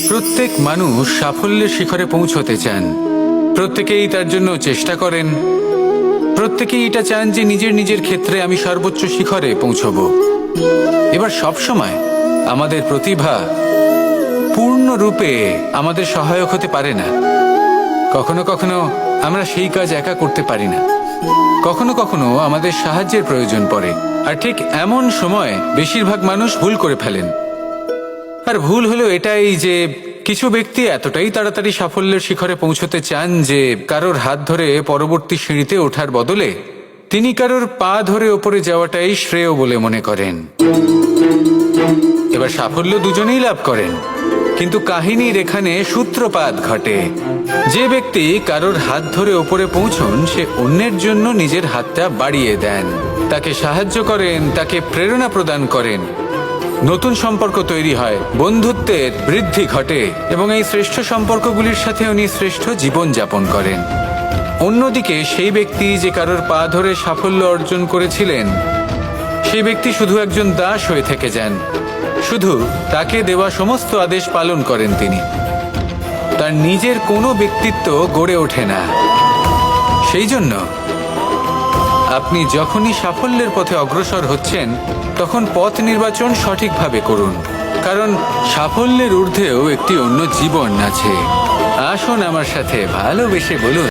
প্রত্যেক মানুষ সাফল্যের শিখরে পৌঁছতে চান। প্রত্যেকেই তার জন্য চেষ্টা করেন। প্রত্যেকেই এটা চান যে নিজের নিজের ক্ষেত্রে আমি সর্বোচ্চ শিখরে পৌঁছব। এবার সবসময় আমাদের প্রতিভা পূর্ণরূপে আমাদের সহায়ক হতে পারে না। কখনো কখনো আমরা সেই কাজ একা করতে পারি না। কখনো কখনো আমাদের সাহায্যের প্রয়োজন পড়ে। আর ঠিক এমন সময় বেশিরভাগ মানুষ ভুল করে ফেলেন। আর ভুল হলো এটাই যে কিছু ব্যক্তি এতটাই তাড়াতাড়ি সাফল্যের শিখরে পৌঁছতে চান যে কারোর হাত ধরে পরবর্তী সিঁড়িতে ওঠার বদলে তিনি কারোর পা ধরে ওপরে যাওয়াটাই শ্রেয় বলে মনে করেন। এবার সাফল্য দুজনেই লাভ করেন, কিন্তু কাহিনীর এখানে সূত্রপাত ঘটে। যে ব্যক্তি কারোর হাত ধরে ওপরে পৌঁছন সে অন্যের জন্য নিজের হাতটা বাড়িয়ে দেন, তাকে সাহায্য করেন, তাকে প্রেরণা প্রদান করেন। নতুন সম্পর্ক তৈরি হয়, বন্ধুত্বের বৃদ্ধি ঘটে এবং এই শ্রেষ্ঠ সম্পর্কগুলির সাথে উনি শ্রেষ্ঠ জীবন যাপন করেন। অন্যদিকে সেই ব্যক্তি যে কারোর পা ধরে সাফল্য অর্জন করেছিলেন সেই ব্যক্তি শুধু একজন দাস হয়ে থেকে যান। শুধু তাকে দেওয়া সমস্ত আদেশ পালন করেন তিনি। তার নিজের কোনো ব্যক্তিত্ব গড়ে ওঠে না। সেই জন্য আপনি যখনই সাফল্যের পথে অগ্রসর হচ্ছেন তখন পথ নির্বাচন সঠিকভাবে করুন, কারণ সাফল্যের ঊর্ধ্বেও একটি অন্য জীবন আছে। আসুন আমার সাথে ভালোবেসে বলুন।